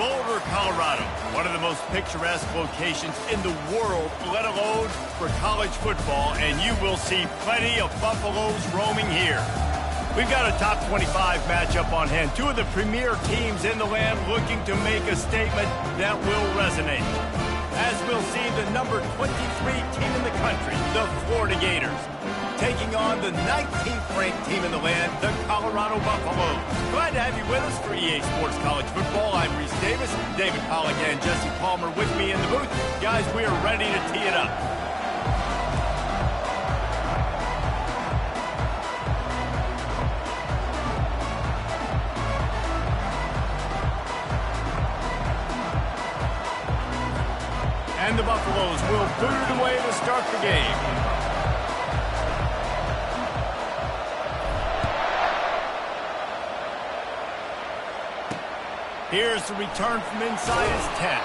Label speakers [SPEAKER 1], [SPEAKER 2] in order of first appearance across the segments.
[SPEAKER 1] Boulder, Colorado, one of the most picturesque locations in the world, let alone for college football, and you will see plenty of Buffaloes roaming here. We've got a top 25 matchup on hand. Two of the premier teams in the land looking to make a statement that will resonate. As we'll see, the number 23 team in the country, the Florida Gators, taking on the 19th ranked team in the land, the Colorado Buffaloes. Glad to have you with us for EA Sports College Football. I'm Reese Davis, David Pollack and Jesse Palmer with me in the booth. Guys, we are ready to tee it up. And the Buffaloes will boot it away to start the game. Here's the return from inside his 10.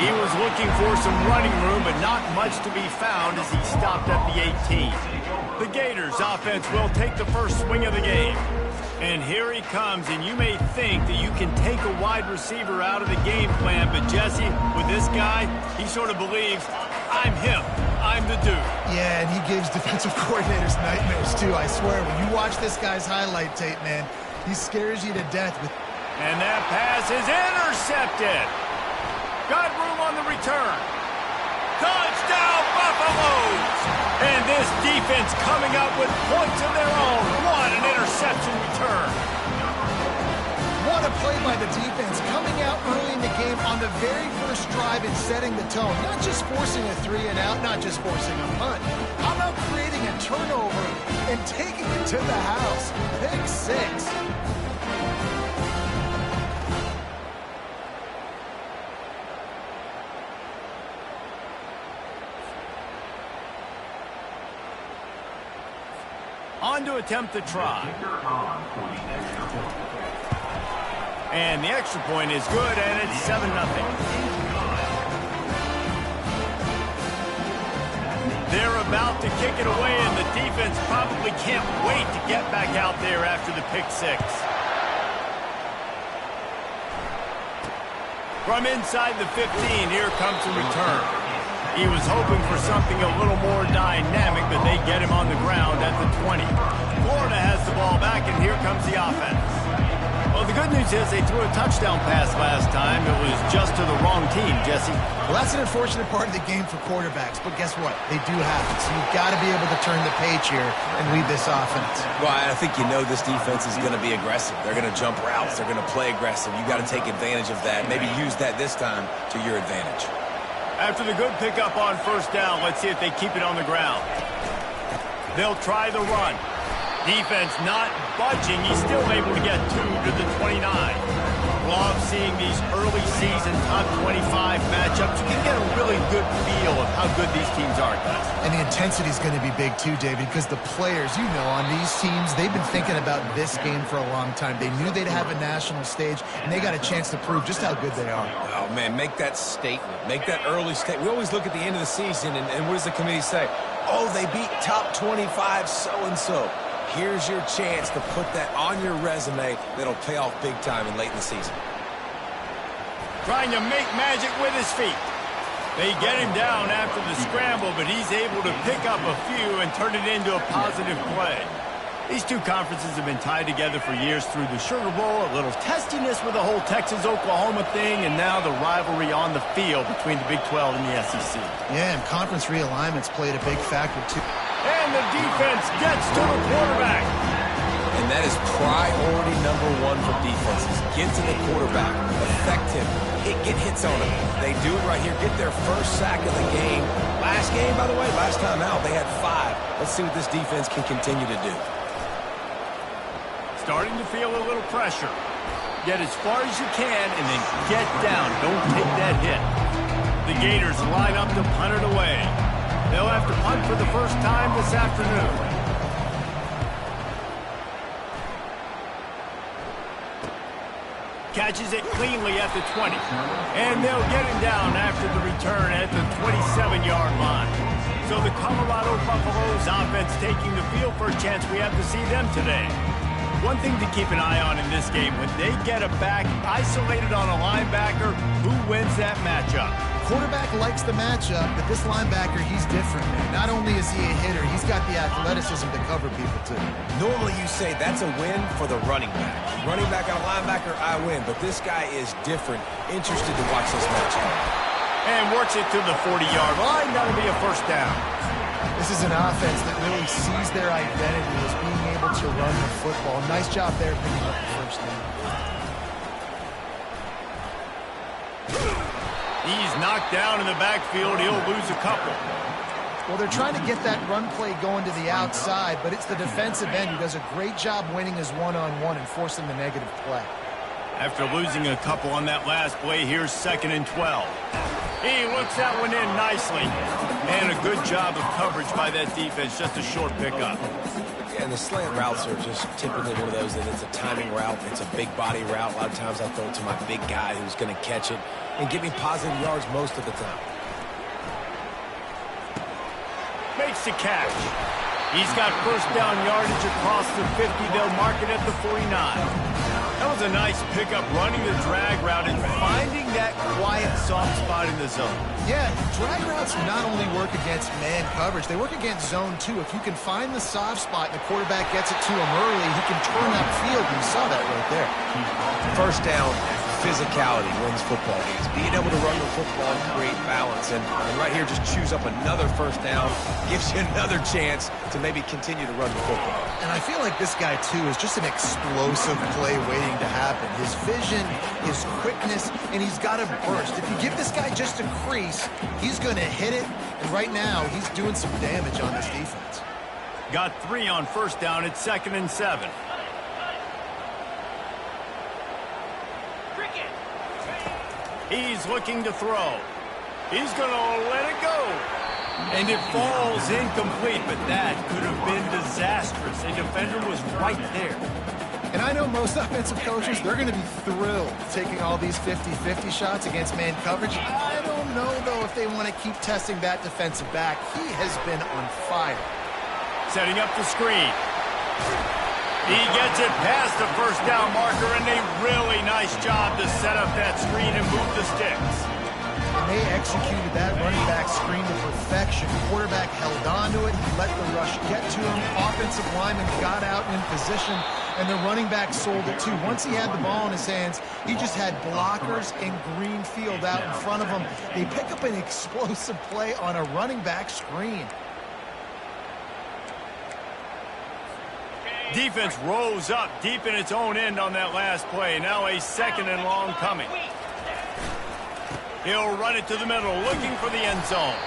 [SPEAKER 1] He was looking for some running room, but not much to be found as he stopped at the 18. The Gators offense will take the first swing of the game. And here he comes, and you may think that you can take a wide receiver out of the game plan, but Jesse, with this guy, he sort of believes, I'm him, I'm the dude.
[SPEAKER 2] Yeah, and he gives defensive coordinators nightmares too, I swear. When you watch this guy's highlight tape, man, he scares you to death with...
[SPEAKER 1] And that pass is intercepted. Got room on the return. Touchdown, Buffaloes! And this defense coming up with points of their own. What an interception return.
[SPEAKER 2] What a play by the defense, coming out early in the game on the very first drive and setting the tone. Not just forcing a 3-and-out, not just forcing a punt. How about creating a turnover and taking it to the house? Pick 6.
[SPEAKER 1] On to attempt the try. And the extra point is good, and it's 7-0. They're about to kick it away, and the defense probably can't wait to get back out there after the pick 6. From inside the 15, here comes the return. He was hoping for something a little more dynamic, but they get him on the ground at the 20. Florida has the ball back, and here comes the offense. Well, the good news is they threw a touchdown pass last time. It was just to the wrong team, Jesse.
[SPEAKER 2] Well, that's an unfortunate part of the game for quarterbacks, but guess what? They do have it, so you've got to be able to turn the page here and lead this offense.
[SPEAKER 3] Well, I think you know this defense is going to be aggressive. They're going to jump routes. They're going to play aggressive. You've got to take advantage of that. Maybe use that this time to your advantage.
[SPEAKER 1] After the good pickup on first down, let's see if they keep it on the ground. They'll try the run. Defense not budging. He's still able to get 2 to the 29. Love seeing these early season top 25 matchups. You can get a really good feel of how good these teams are, guys.
[SPEAKER 2] And the intensity is going to be big too, David, because the players, you know, on these teams, they've been thinking about this game for a long time. They knew they'd have a national stage, and they got a chance to prove just how good they are.
[SPEAKER 3] Oh, man, make that statement. Make that early statement. We always look at the end of the season, and what does the committee say? Oh, they beat top 25 so-and-so. Here's your chance to put that on your resume that'll pay off big time and late in the season.
[SPEAKER 1] Trying to make magic with his feet. They get him down after the scramble, but he's able to pick up a few and turn it into a positive play. These two conferences have been tied together for years through the Sugar Bowl, a little testiness with the whole Texas-Oklahoma thing, and now the rivalry on the field between the Big 12 and the SEC.
[SPEAKER 2] Yeah, and conference realignments played a big factor too.
[SPEAKER 1] And the defense gets to the quarterback.
[SPEAKER 3] And that is priority number 1 for defenses. Get to the quarterback. Affect him. Get hits on him. They do it right here. Get their first sack of the game. Last game, by the way, last time out, they had 5. Let's see what this defense can continue to do.
[SPEAKER 1] Starting to feel a little pressure. Get as far as you can and then get down. Don't take that hit. The Gators line up to punt it away. They'll have to punt for the first time this afternoon. Catches it cleanly at the 20. And they'll get him down after the return at the 27-yard line. So the Colorado Buffaloes offense taking the field for a chance we have to see them today. One thing to keep an eye on in this game, when they get a back isolated on a linebacker, who wins that matchup?
[SPEAKER 2] Quarterback likes the matchup, but this linebacker, he's different, man. Not only is he a hitter, he's got the athleticism to cover people, too.
[SPEAKER 3] Normally you say that's a win for the running back. Running back on a linebacker, I win. But this guy is different. Interested to watch this matchup.
[SPEAKER 1] And works it to the 40-yard line. That'll be a first down.
[SPEAKER 2] This is an offense that really sees their identity as being able to run the football. Nice job there picking up the first down.
[SPEAKER 1] He's knocked down in the backfield. He'll lose a couple.
[SPEAKER 2] Well, they're trying to get that run play going to the outside, but it's the defensive end who does a great job winning his one-on-one and forcing the negative play.
[SPEAKER 1] After losing a couple on that last play, here's 2nd and 12. He looks that one in nicely. And a good job of coverage by that defense. Just a short pickup.
[SPEAKER 3] And the slant routes are just typically one of those that it's a timing route. It's a big body route. A lot of times I throw it to my big guy who's going to catch it and give me positive yards most of the time.
[SPEAKER 1] Makes the catch. He's got first down yardage across the 50. They'll mark it at the 49. That was a nice pickup, running the drag route and finding that quiet, soft spot in the zone.
[SPEAKER 2] Yeah, drag routes not only work against man coverage, they work against zone too. If you can find the soft spot and the quarterback gets it to him early, he can turn upfield. You saw that right there.
[SPEAKER 3] First down, physicality wins football games. Being able to run the football and create balance. And right here, just choose up another first down, gives you another chance to maybe continue to run the football.
[SPEAKER 2] And I feel like this guy, too, is just an explosive play waiting to happen. His vision, his quickness, and he's got a burst. If you give this guy just a crease, he's going to hit it. And right now, he's doing some damage on this defense.
[SPEAKER 1] Got 3 on first down. It's 2nd and 7. He's looking to throw. He's going to let it go. And it falls incomplete, but that could have been disastrous. A defender was right there.
[SPEAKER 2] And I know most offensive coaches, they're going to be thrilled taking all these 50-50 shots against man coverage. I don't know, though, if they want to keep testing that defensive back. He has been on fire.
[SPEAKER 1] Setting up the screen. He gets it past the first down marker, and a really nice job to set up that screen and move the sticks.
[SPEAKER 2] And they executed that running back screen to perfection. Quarterback held on to it. He let the rush get to him. Offensive lineman got out in position, and the running back sold it too. Once he had the ball in his hands, he just had blockers and green field out in front of him. They pick up an explosive play on a running back screen.
[SPEAKER 1] Defense rose up deep in its own end on that last play. Now a 2nd and long coming. He'll run it to the middle, looking for the end zone.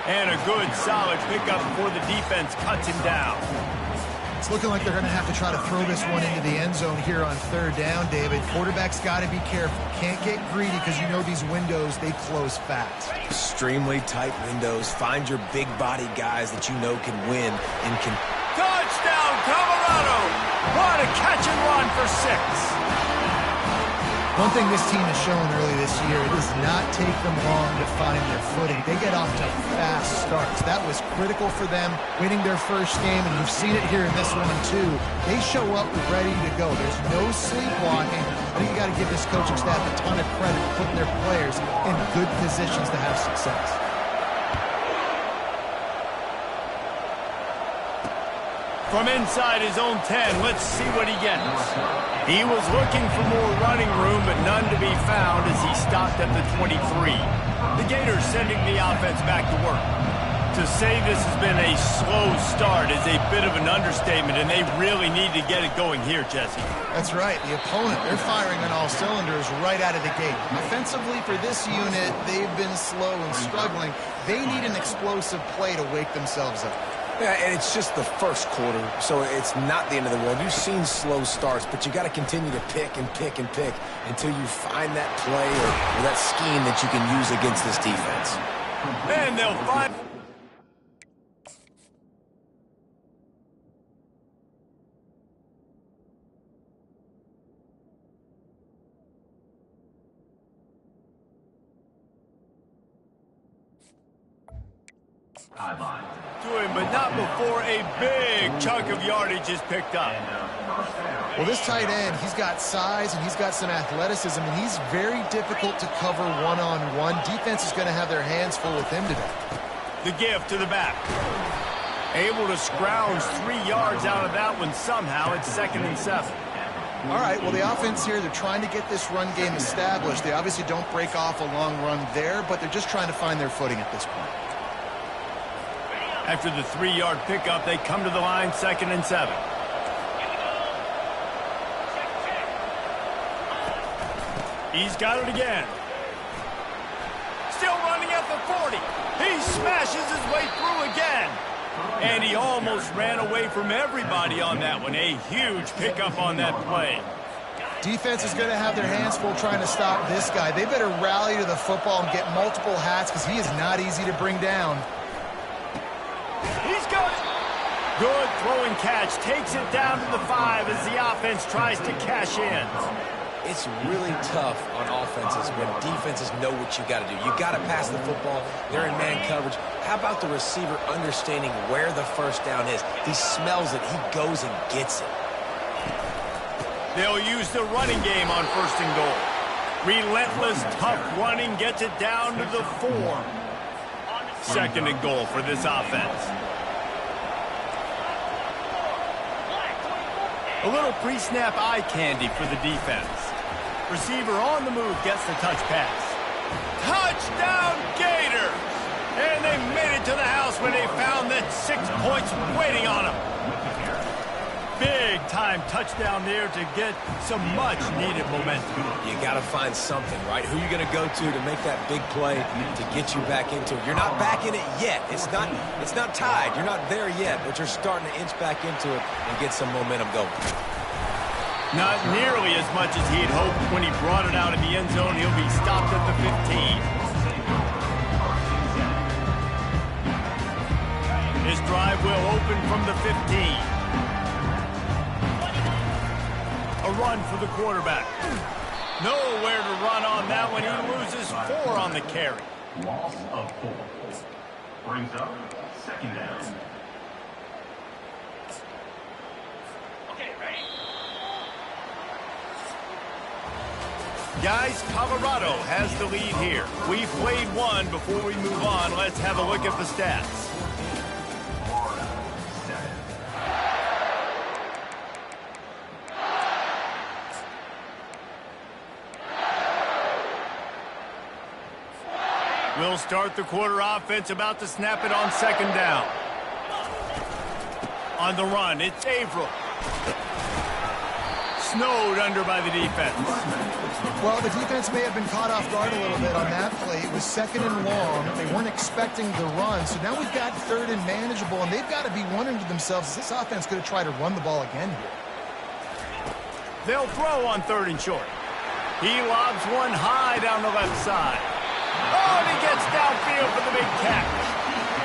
[SPEAKER 1] And a good, solid pickup before the defense cuts him down.
[SPEAKER 2] It's looking like they're going to have to try to throw this one into the end zone here on 3rd down, David. Quarterback's got to be careful. Can't get greedy because you know these windows, they close fast.
[SPEAKER 3] Extremely tight windows. Find your big body guys that you know can win and can...
[SPEAKER 1] Touchdown, Colorado! What a catch and run for 6.
[SPEAKER 2] One thing this team has shown early this year, it does not take them long to find their footing. They get off to fast starts. That was critical for them, winning their first game, and you've seen it here in this one too. They show up ready to go. There's no sleepwalking. I think you got to give this coaching staff a ton of credit for putting their players in good positions to have success.
[SPEAKER 1] From inside his own 10, let's see what he gets. He was looking for more running room, but none to be found as he stopped at the 23. The Gators sending the offense back to work. To say this has been a slow start is a bit of an understatement, and they really need to get it going here, Jesse.
[SPEAKER 2] That's right. The opponent, they're firing on all cylinders right out of the gate. Offensively for this unit, they've been slow and struggling. They need an explosive play to wake themselves up.
[SPEAKER 3] Yeah, and it's just the first quarter, so it's not the end of the world. You've seen slow starts, but you got to continue to pick and pick and pick until you find that play or that scheme that you can use against this defense.
[SPEAKER 1] And they'll find...
[SPEAKER 4] Sideline.
[SPEAKER 1] to him, but not before a big chunk of yardage is picked up.
[SPEAKER 2] Well, this tight end, he's got size and he's got some athleticism, and he's very difficult to cover one-on-one. Defense is going to have their hands full with him today.
[SPEAKER 1] The give to the back. Able to scrounge 3 yards out of that one somehow. It's 2nd and 7.
[SPEAKER 2] All right, well, the offense here, they're trying to get this run game established. They obviously don't break off a long run there, but they're just trying to find their footing at this point.
[SPEAKER 1] After the 3-yard pickup, they come to the line, 2nd and 7. He's got it again. Still running at the 40. He smashes his way through again. And he almost ran away from everybody on that one. A huge pickup on that play.
[SPEAKER 2] Defense is going to have their hands full trying to stop this guy. They better rally to the football and get multiple hats because he is not easy to bring down.
[SPEAKER 1] He's got it. Good throwing catch. Takes it down to the 5 as the offense tries to cash in.
[SPEAKER 3] It's really tough on offenses when defenses know what you got to do. You got to pass the football. They're in man coverage. How about the receiver understanding where the first down is? He smells it. He goes and gets it.
[SPEAKER 1] They'll use the running game on 1st and goal. Relentless, tough running gets it down to the 4. 2nd and goal for this offense. A little pre-snap eye candy for the defense. Receiver on the move gets the touch pass. Touchdown Gators! And they made it to the house when they found that 6 points waiting on them. Big time touchdown there to get some much needed momentum.
[SPEAKER 3] You got to find something, right? Who you going to go to make that big play to get you back into it? You're not back in it yet. It's not tied. You're not there yet, but you're starting to inch back into it and get some momentum going.
[SPEAKER 1] Not nearly as much as he'd hoped when he brought it out of the end zone. He'll be stopped at the 15. His drive will open from the 15. A run for the quarterback. Nowhere to run on that one. He loses 4 on the carry.
[SPEAKER 4] Loss of 4. Brings up 2nd down.
[SPEAKER 1] Okay, ready? Guys, Colorado has the lead here. We've played one. Before we move on, let's have a look at the stats. We'll start the quarter offense, about to snap it on 2nd down. On the run, it's Averill. Snowed under by the defense.
[SPEAKER 2] Well, the defense may have been caught off guard a little bit on that play. It was 2nd and long. They weren't expecting the run. So now we've got 3rd and manageable, and they've got to be wondering to themselves, is this offense going to try to run the ball again here?
[SPEAKER 1] They'll throw on 3rd and short. He lobs one high down the left side. Oh, and he gets downfield for the big catch.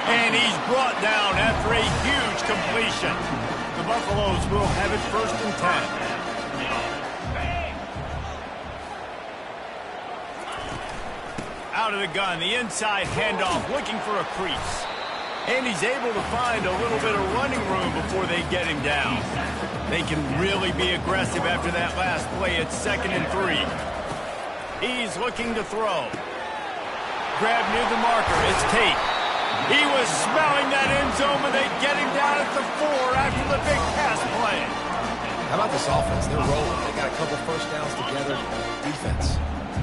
[SPEAKER 1] And he's brought down after a huge completion. The Buffaloes will have it 1st and 10. Out of the gun, the inside handoff, looking for a crease. And he's able to find a little bit of running room before they get him down. They can really be aggressive after that last play. It's 2nd and 3. He's looking to throw. Grab near the marker. It's Tate. He was smelling that end zone, but they get him down at the 4 after the big pass play.
[SPEAKER 3] How about this offense? They're rolling. They got a couple 1st downs together. Defense.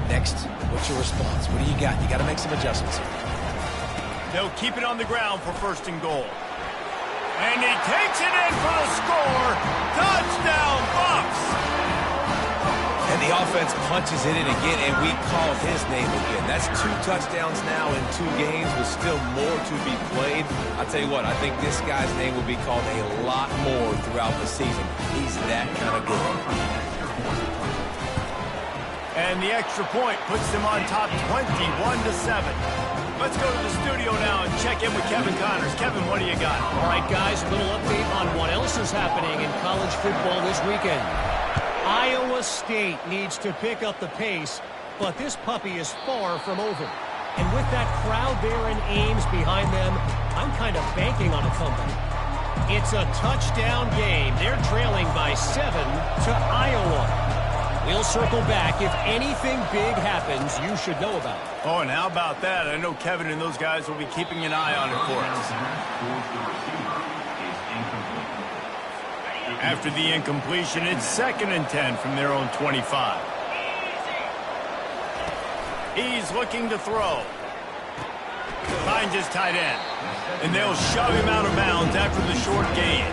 [SPEAKER 3] Next, what's your response? What do you got? You got to make some adjustments here.
[SPEAKER 1] They'll keep it on the ground for 1st and goal. And he takes it in for the score. Touchdown, Bucs!
[SPEAKER 3] And the offense punches it in again, and we call his name again. That's 2 touchdowns now in 2 games with still more to be played. I'll tell you what, I think this guy's name will be called a lot more throughout the season. He's that kind of good.
[SPEAKER 1] And the extra point puts them on top 21-7. Let's go to the studio now and check in with Kevin Connors. Kevin, what do you got?
[SPEAKER 5] All right, guys, a little update on what else is happening in college football this weekend. Iowa State needs to pick up the pace, but this puppy is far from over. And with that crowd there in Ames behind them, I'm kind of banking on a comeback. It's a touchdown game. They're trailing by 7 to Iowa. We'll circle back. If anything big happens, you should know about it.
[SPEAKER 1] Oh, and how about that? I know Kevin and those guys will be keeping an eye on it for us. After the incompletion, it's 2nd and 10 from their own 25. He's looking to throw. Finds his tight end. And they'll shove him out of bounds after the short gain.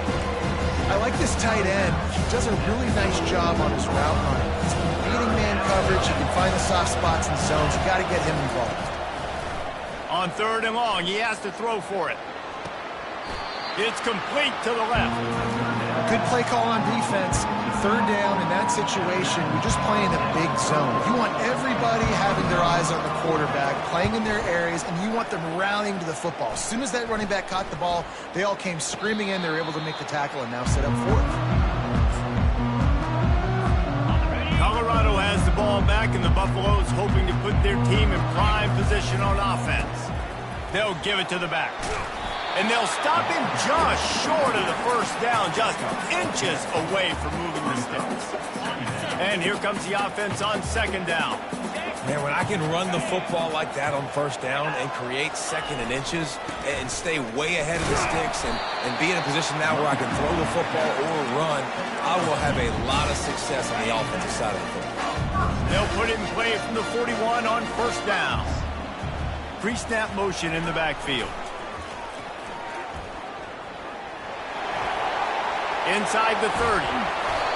[SPEAKER 2] I like this tight end. He does a really nice job on his route running. He's beating man coverage. He can find the soft spots and zones. You got to get him involved.
[SPEAKER 1] On 3rd and long, he has to throw for it. It's complete to the left.
[SPEAKER 2] Good play call on defense. 3rd down in that situation, you're just playing a big zone. You want everybody having their eyes on the quarterback, playing in their areas, and you want them rallying to the football. As soon as that running back caught the ball, they all came screaming in. They were able to make the tackle and now set up 4th.
[SPEAKER 1] Colorado has the ball back, and the Buffaloes hoping to put their team in prime position on offense. They'll give it to the back. And they'll stop him just short of the 1st down, just inches away from moving the sticks. And here comes the offense on 2nd down.
[SPEAKER 3] Man, when I can run the football like that on 1st down and create 2nd and inches and stay way ahead of the sticks and be in a position now where I can throw the football or run, I will have a lot of success on the offensive side of the football.
[SPEAKER 1] They'll put it in play from the 41 on 1st down. Pre-snap motion in the backfield. Inside the 30.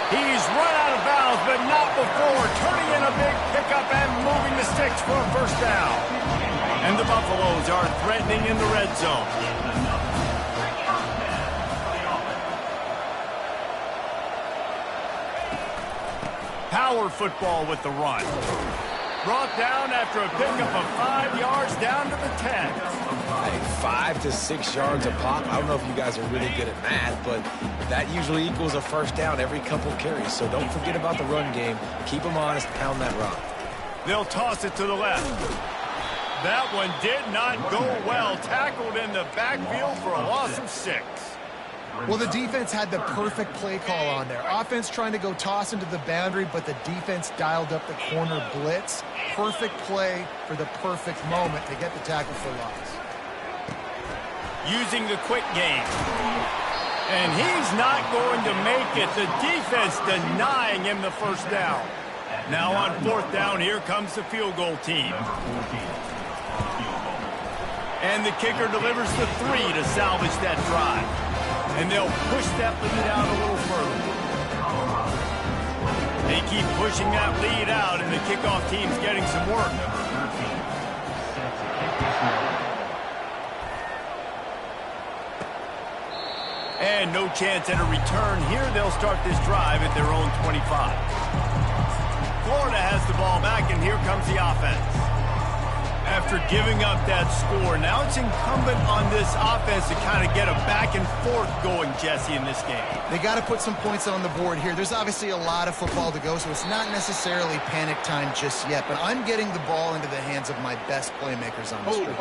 [SPEAKER 1] He's run out of bounds, but not before turning in a big pickup and moving the sticks for a 1st down. And the Buffaloes are threatening in the red zone. Power football with the run. Brought down after a pickup of 5 yards down to the 10.
[SPEAKER 3] Hey, 5 to 6 yards a pop. I don't know if you guys are really good at math, but that usually equals a 1st down every couple carries. So don't forget about the run game. Keep them honest, pound that rock.
[SPEAKER 1] They'll toss it to the left. That one did not go well. Tackled in the backfield for a loss of 6.
[SPEAKER 2] Well, the defense had the perfect play call on there. Offense trying to go toss into the boundary, but the defense dialed up the corner blitz. Perfect play for the perfect moment to get the tackle for loss.
[SPEAKER 1] Using the quick game. And he's not going to make it. The defense denying him the 1st down. Now on 4th down, here comes the field goal team. And the kicker delivers the 3 to salvage that drive. And they'll push that lead out a little further. They keep pushing that lead out, and the kickoff team's getting some work. And no chance at a return here. They'll start this drive at their own 25. Florida has the ball back, and here comes the offense. After giving up that score, now it's incumbent on this offense to kind of get a back and forth going, Jesse, in this game.
[SPEAKER 2] They got to put some points on the board here. There's obviously a lot of football to go, so it's not necessarily panic time just yet, but I'm getting the ball into the hands of my best playmakers on the street.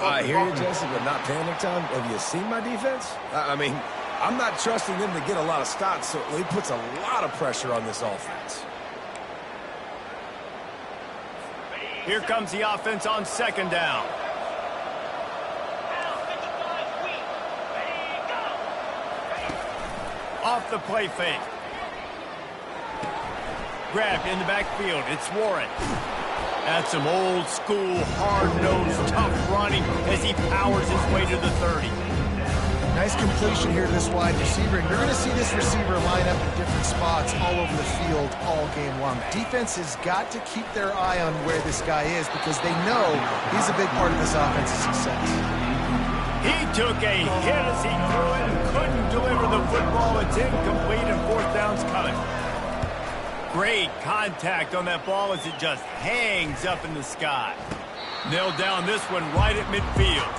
[SPEAKER 3] I hear you, Jesse, but not panic time. Have you seen my defense? I mean, I'm not trusting them to get a lot of stops, so it puts a lot of pressure on this offense.
[SPEAKER 1] Here comes the offense on 2nd down. Off the play fake. Grabbed in the backfield. It's Warren. That's some old school, hard-nosed, tough running as he powers his way to the 30.
[SPEAKER 2] Nice completion here to this wide receiver. And you're going to see this receiver line up in different spots all over the field all game long. Defense has got to keep their eye on where this guy is because they know he's a big part of this offense's success.
[SPEAKER 1] He took a hit as he threw it and couldn't deliver the football. It's incomplete and 4th down's coming. Great contact on that ball as it just hangs up in the sky. Nailed down this one right at midfield.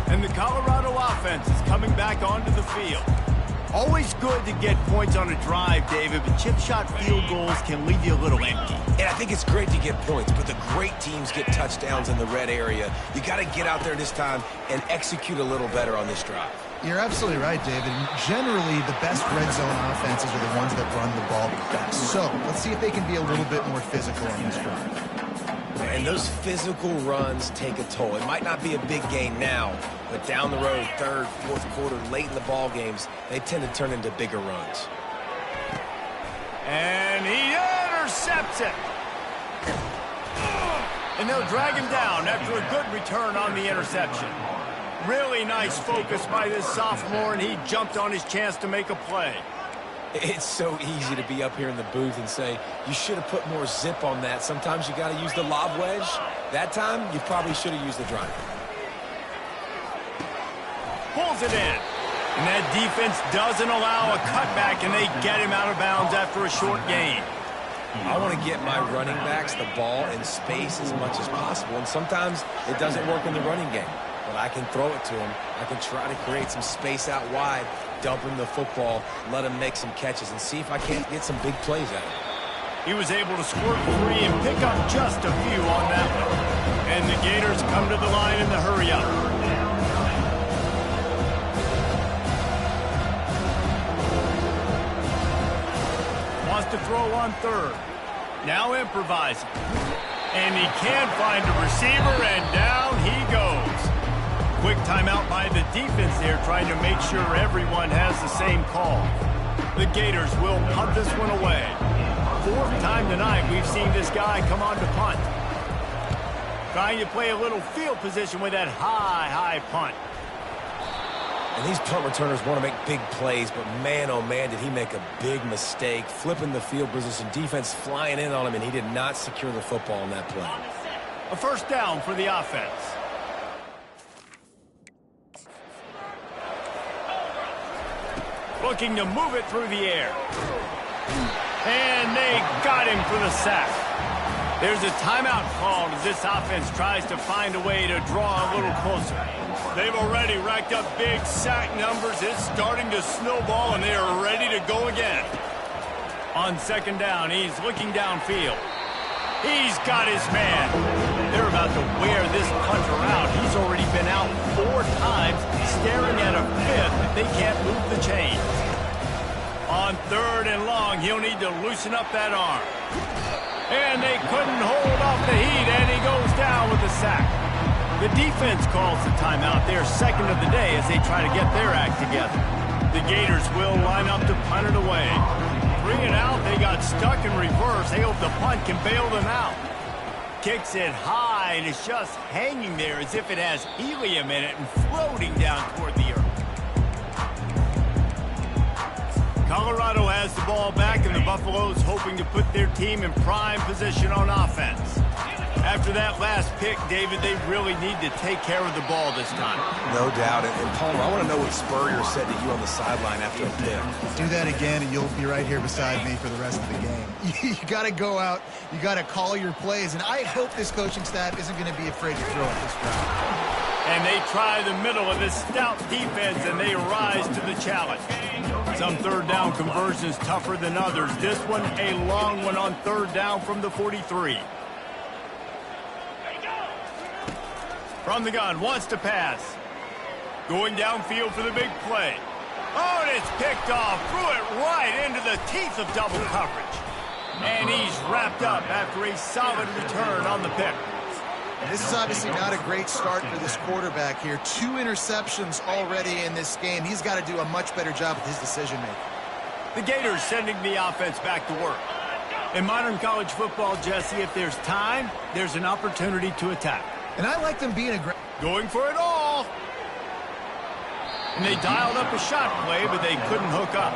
[SPEAKER 1] And the Colorado offense is coming back onto the field. Always good to get points on a drive, David, but chip shot field goals can leave you a little empty.
[SPEAKER 3] And I think it's great to get points, but the great teams get touchdowns in the red area. You got to get out there this time and execute a little better on this drive.
[SPEAKER 2] You're absolutely right, David. Generally, the best red zone offenses are the ones that run the ball the best. So let's see if they can be a little bit more physical on this drive.
[SPEAKER 3] And those physical runs take a toll. It might not be a big gain now, but down the road, third, fourth quarter, late in the ball games, they tend to turn into bigger runs.
[SPEAKER 1] And he intercepts it. And they'll drag him down after a good return on the interception. Really nice focus by this sophomore, and he jumped on his chance to make a play.
[SPEAKER 3] It's so easy to be up here in the booth and say, you should have put more zip on that. Sometimes you got to use the lob wedge. That time, you probably should have used the drive.
[SPEAKER 1] Pulls it in. And that defense doesn't allow a cutback, and they get him out of bounds after a short gain.
[SPEAKER 3] I want to get my running backs the ball in space as much as possible, and sometimes it doesn't work in the running game. But I can throw it to him. I can try to create some space out wide, dump him the football, let him make some catches, and see if I can't get some big plays out of him.
[SPEAKER 1] He was able to squirt free and pick up just a few on that one. And the Gators come to the line in the hurry-up. Wants to throw on third. Now improvising. And he can't find a receiver, and down he goes. Quick timeout by the defense there, trying to make sure everyone has the same call. The Gators will punt this one away. Fourth time tonight we've seen this guy come on to punt. Trying to play a little field position with that high punt.
[SPEAKER 3] And these punt returners want to make big plays, but man, oh man, did he make a big mistake. Flipping the field position, defense flying in on him, and he did not secure the football on that play.
[SPEAKER 1] A first down for the offense. Looking to move it through the air. And they got him for the sack. There's a timeout called as this offense tries to find a way to draw a little closer. They've already racked up big sack numbers. It's starting to snowball, and they are ready to go again. On second down, he's looking downfield. He's got his man. They're about to wear this punter out. He's already been out 4 times, staring at a fifth if they can't move the chains. On third and long, he'll need to loosen up that arm. And they couldn't hold off the heat, and he goes down with the sack. The defense calls the timeout, their second of the day, as they try to get their act together. The Gators will line up to punt it away. Bring it out, they got stuck in reverse. They hope the punt can bail them out. Kicks it high, and it's just hanging there as if it has helium in it and floating down toward the earth. Colorado has the ball back, and the Buffaloes hoping to put their team in prime position on offense. After that last pick, David, they really need to take care of the ball this time.
[SPEAKER 3] No doubt. And Palmer, I want to know what Spurrier said to you on the sideline after a pick.
[SPEAKER 2] Do that again, and you'll be right here beside me for the rest of the game. You got to go out. You got to call your plays, and I hope this coaching staff isn't going to be afraid to throw at this drive.
[SPEAKER 1] And they try the middle of this stout defense, and they rise to the challenge. Some third down conversions tougher than others. This one, a long one on third down from the 43. From the gun, wants to pass. Going downfield for the big play. Oh, and it's picked off. Threw it right into the teeth of double coverage. And he's wrapped up after a solid return on the pick.
[SPEAKER 2] This is obviously not a great start for this quarterback here. 2 interceptions already in this game. He's got to do a much better job with his decision-making.
[SPEAKER 1] The Gators sending the offense back to work. In modern college football, Jesse, if there's time, there's an opportunity to attack.
[SPEAKER 2] And I like them being aggressive.
[SPEAKER 1] Going for it all. And they dialed up a shot play, but they couldn't hook up.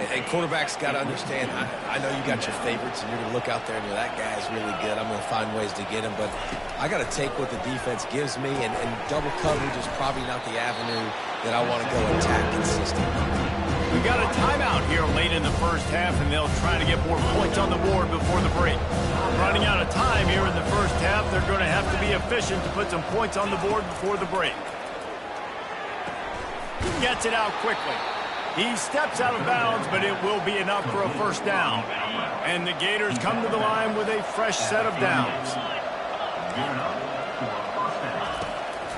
[SPEAKER 3] And quarterbacks got to understand, I know you got your favorites, and you're going to look out there and you're, that guy's really good. I'm going to find ways to get him. But I got to take what the defense gives me, and double coverage is probably not the avenue that I want to go attack consistently.
[SPEAKER 1] We've got a timeout here late in the first half, and they'll try to get more points on the board before the break. Running out of time here in the first half, they're going to have to be efficient to put some points on the board before the break. Gets it out quickly. He steps out of bounds, but it will be enough for a first down. And the Gators come to the line with a fresh set of downs.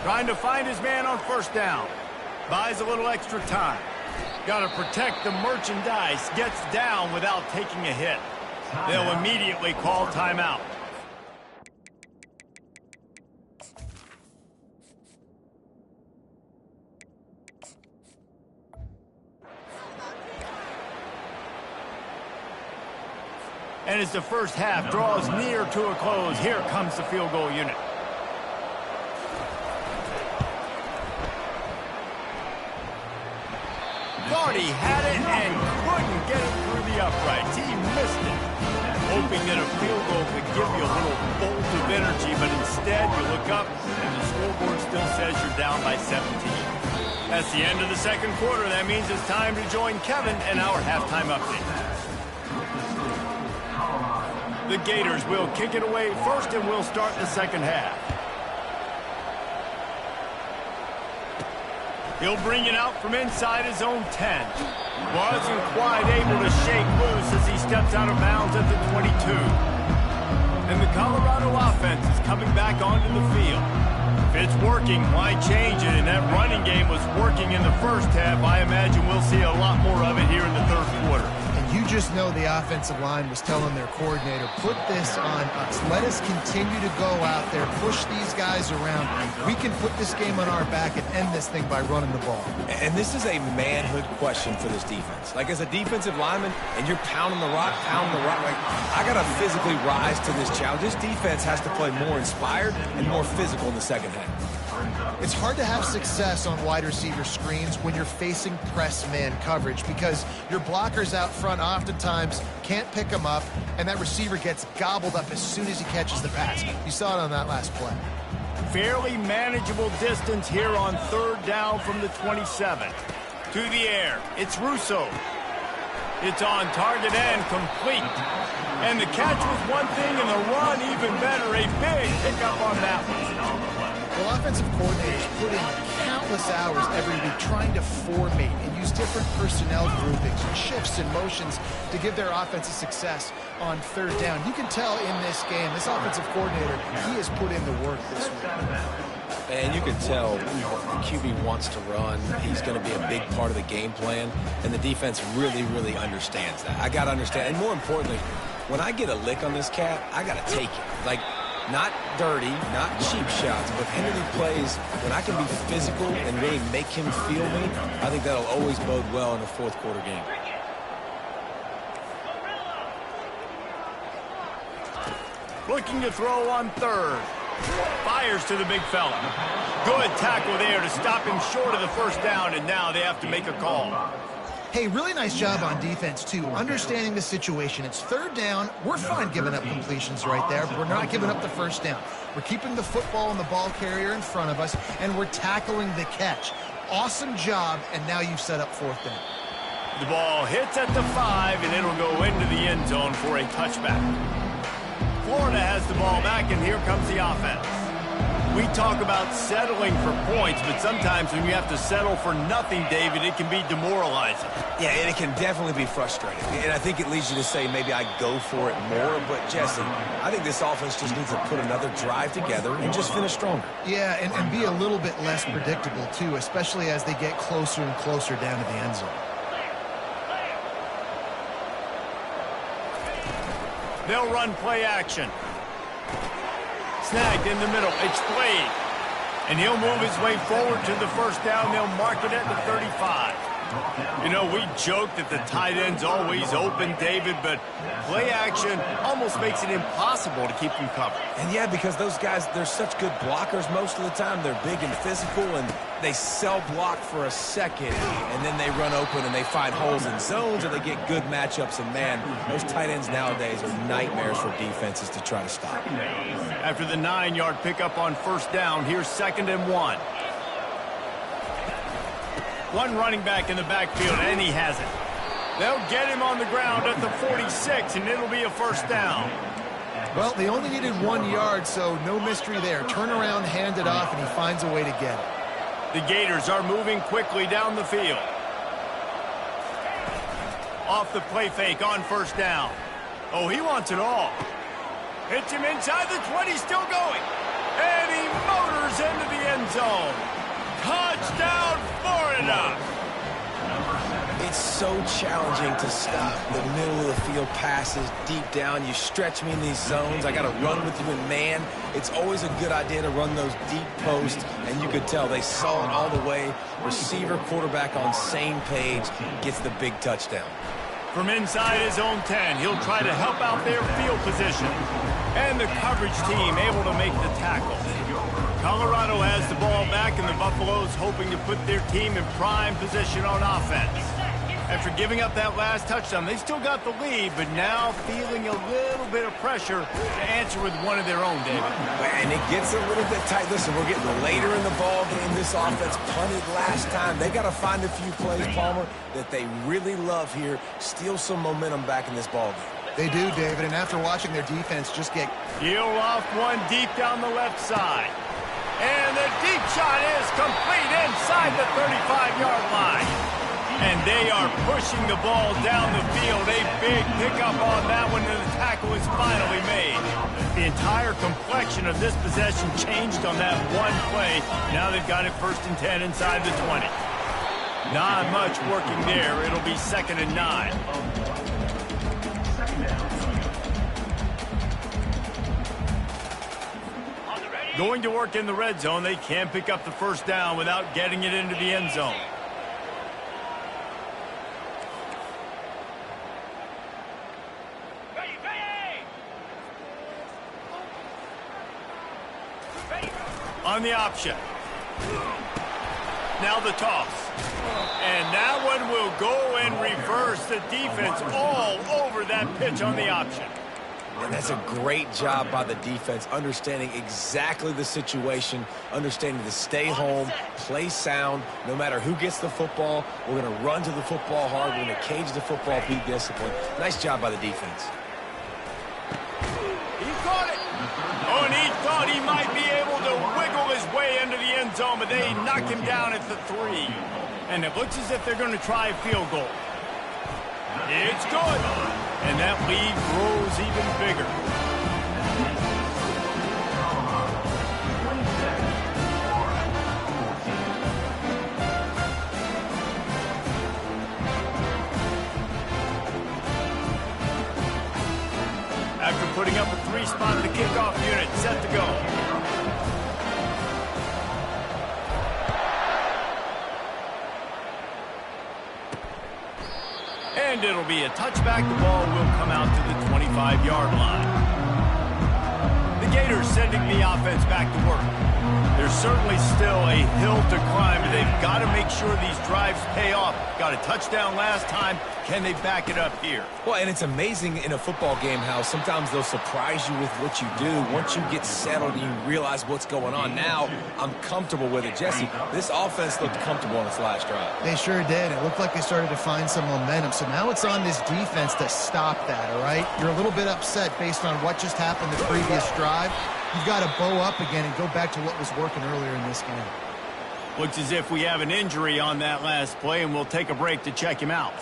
[SPEAKER 1] Trying to find his man on first down. Buys a little extra time. Got to protect the merchandise. Gets down without taking a hit. They'll immediately call timeout. And as the first half draws near to a close, here comes the field goal unit. Thought he had it and couldn't get it through the uprights. He missed it. Hoping that a field goal could give you a little bolt of energy, but instead you look up and the scoreboard still says you're down by 17. That's the end of the second quarter. That means it's time to join Kevin and our halftime update. The Gators will kick it away first and will start the second half. He'll bring it out from inside his own 10. Wasn't quite able to shake loose as he steps out of bounds at the 22. And the Colorado offense is coming back onto the field. If it's working, why change it? And that running game was working in the first half. I imagine we'll see a lot more of it here in the third quarter.
[SPEAKER 2] You just know the offensive line was telling their coordinator, put this on us. Let us continue to go out there, push these guys around. We can put this game on our back and end this thing by running the ball.
[SPEAKER 3] And this is a manhood question for this defense. Like, as a defensive lineman, and you're pounding the rock, like, I got to physically rise to this challenge. This defense has to play more inspired and more physical in the second half.
[SPEAKER 2] It's hard to have success on wide receiver screens when you're facing press man coverage because your blockers out front oftentimes can't pick them up, and that receiver gets gobbled up as soon as he catches the pass. You saw it on that last play.
[SPEAKER 1] Fairly manageable distance here on third down from the 27. To the air, it's Russo. It's on target and complete. And the catch was one thing and the run even better. A big pickup on that one.
[SPEAKER 2] Well, offensive coordinators put in countless hours every week trying to formate and use different personnel groupings and shifts and motions to give their offense a success on third down. You can tell in this game, this offensive coordinator, he has put in the work this week.
[SPEAKER 3] And you can tell the QB wants to run. He's going to be a big part of the game plan, and the defense really, really understands that. I got to understand, and more importantly, when I get a lick on this cat, I got to take it. Like, not dirty, not cheap shots, but end of the plays, when I can be physical and really make him feel me, I think that'll always bode well in a fourth quarter game.
[SPEAKER 1] Looking to throw on third. Fires to the big fella. Good tackle there to stop him short of the first down, and now they have to make a call.
[SPEAKER 2] Hey, really nice job on defense, too, understanding the situation. It's third down. We're fine giving up completions right there, but we're not giving up the first down. We're keeping the football and the ball carrier in front of us, and we're tackling the catch. Awesome job, and now you've set up fourth down.
[SPEAKER 1] The ball hits at the 5, and it'll go into the end zone for a touchback. Florida has the ball back, and here comes the offense. We talk about settling for points, but sometimes when you have to settle for nothing, David, it can be demoralizing.
[SPEAKER 3] Yeah, and it can definitely be frustrating. And I think it leads you to say maybe I go for it more. But, Jesse, I think this offense just needs to put another drive together and just finish stronger.
[SPEAKER 2] Yeah, and be a little bit less predictable, too, especially as they get closer and closer down to the end zone.
[SPEAKER 1] They'll run play action. Snagged in the middle. It's Blade. And he'll move his way forward to the first down. They'll mark it at the 35. You know, we joke that the tight end's always open, David, but play action almost makes it impossible to keep them covered.
[SPEAKER 3] And, yeah, because those guys, they're such good blockers most of the time. They're big and physical, and they sell block for a second, and then they run open and they find holes in zones, or they get good matchups. And, man, those tight ends nowadays are nightmares for defenses to try to stop.
[SPEAKER 1] After the 9-yard pickup on first down, here's 2nd and 1. One running back in the backfield, and he has it. They'll get him on the ground at the 46, and it'll be a first down.
[SPEAKER 2] Well, they only needed 1 yard, so no mystery there. Turn around, hand it off, and he finds a way to get it.
[SPEAKER 1] The Gators are moving quickly down the field. Off the play fake on first down. Oh, he wants it all. Hits him inside the 20, still going. And he motors into the end zone. Touchdown, Florida.
[SPEAKER 3] It's so challenging to stop the middle of the field passes deep down. You stretch me in these zones. I got to run with you in man. It's always a good idea to run those deep posts, and you could tell they saw it all the way. Receiver, quarterback on same page, gets the big touchdown.
[SPEAKER 1] From inside his own 10, he'll try to help out their field position. And the coverage team able to make the tackle. Colorado has the ball back, and the Buffaloes hoping to put their team in prime position on offense. After giving up that last touchdown, they still got the lead, but now feeling a little bit of pressure to answer with one of their own, David.
[SPEAKER 3] And it gets a little bit tight. Listen, we're getting later in the ball game. This offense punted last time. They got to find a few plays, Palmer, that they really love here. Steal some momentum back in this ball game.
[SPEAKER 2] They do, David, and after watching their defense just get...
[SPEAKER 1] Peel off one deep down the left side. And the deep shot is complete inside the 35-yard line. And they are pushing the ball down the field. A big pickup on that one, and the tackle is finally made. The entire complexion of this possession changed on that one play. Now they've got it 1st and 10 inside the 20. Not much working there. It'll be 2nd and 9. Going to work in the red zone. They can't pick up the 1st down without getting it into the end zone. On the option. Now the toss. And that one will go and reverse the defense all over that pitch on the option.
[SPEAKER 3] And that's a great job by the defense, understanding exactly the situation, understanding to stay home, play sound. No matter who gets the football, we're going to run to the football hard. We're going to cage the football, be disciplined. Nice job by the defense.
[SPEAKER 1] He caught it. Oh, and he thought he might be able to wiggle his way into the end zone, but they knock him down at the 3. And it looks as if they're going to try a field goal. It's good. And that lead grows even bigger. After putting up a 3-spot, the kickoff unit set to go. And it'll be a touchback. The ball will come out to the 25-yard line. The Gators sending the offense back to work. There's certainly still a hill to climb, but they've got to make sure these drives pay off. Got a touchdown last time. Can they back it up here?
[SPEAKER 3] Well, and it's amazing in a football game how sometimes they'll surprise you with what you do. Once you get settled and you realize what's going on. Now, I'm comfortable with it. Jesse, this offense looked comfortable on its last drive.
[SPEAKER 2] They sure did. It looked like they started to find some momentum. So now it's on this defense to stop that, all right? You're a little bit upset based on what just happened the previous drive. You've got to bow up again and go back to what was working earlier in this game.
[SPEAKER 1] Looks as if we have an injury on that last play, and we'll take a break to check him out.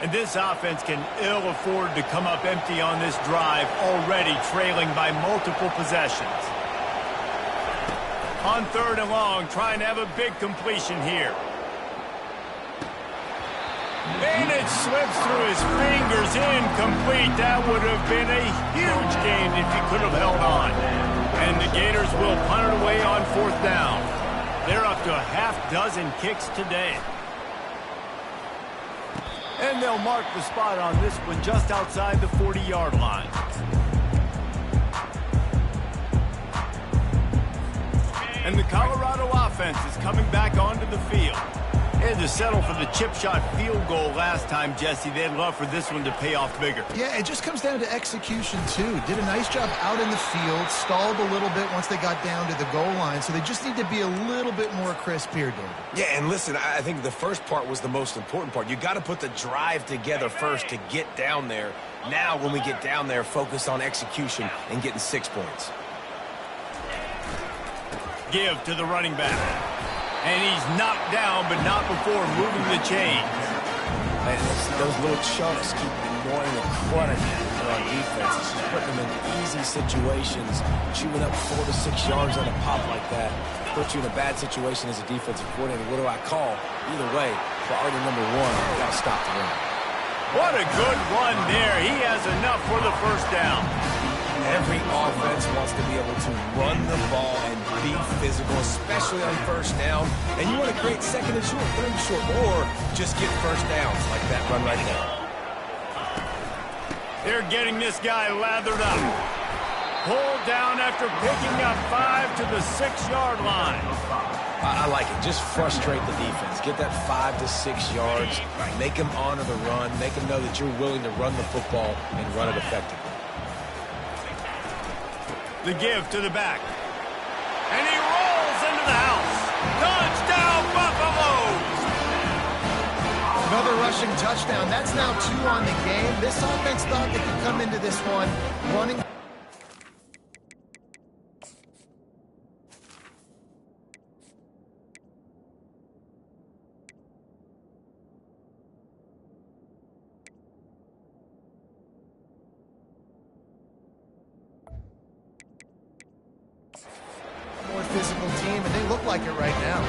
[SPEAKER 1] And this offense can ill afford to come up empty on this drive, already trailing by multiple possessions. On 3rd and long, trying to have a big completion here. And it slips through his fingers, incomplete. That would have been a huge gain if he could have held on. And the Gators will punt it away on 4th down. They're up to a half-dozen kicks today. And they'll mark the spot on this one just outside the 40-yard line. And the Colorado offense is coming back onto the field. They had to settle for the chip shot field goal last time, Jesse. They'd love for this one to pay off bigger.
[SPEAKER 2] Yeah, it just comes down to execution, too. Did a nice job out in the field, stalled a little bit once they got down to the goal line, so they just need to be a little bit more crisp here, David.
[SPEAKER 3] Yeah, and listen, I think the first part was the most important part. You got to put the drive together first to get down there. Now, when we get down there, focus on execution and getting 6 points.
[SPEAKER 1] Give to the running back. And he's knocked down, but not before moving the chains.
[SPEAKER 3] And those little chunks keep annoying the crud out of you on defense. It's just putting them in easy situations. Chewing up 4 to 6 yards on a pop like that puts you in a bad situation as a defensive coordinator. What do I call? Either way, priority number one, you got to stop the run.
[SPEAKER 1] What a good run there. He has enough for the first down.
[SPEAKER 3] Every offense wants to be able to run the ball and be physical, especially on first down. And you want to create second and short, third and short, or just get first downs like that run right there.
[SPEAKER 1] They're getting this guy lathered up. Pulled down after picking up 5 to the 6-yard line.
[SPEAKER 3] I like it. Just frustrate the defense. Get that 5 to 6 yards. Make them honor the run. Make them know that you're willing to run the football and run it effectively.
[SPEAKER 1] The give to the back. And he rolls into the house. Touchdown, Buffaloes!
[SPEAKER 2] Another rushing touchdown. That's now 2 on the game. This offense thought they could come into this one running. More physical team, and they look like it right now.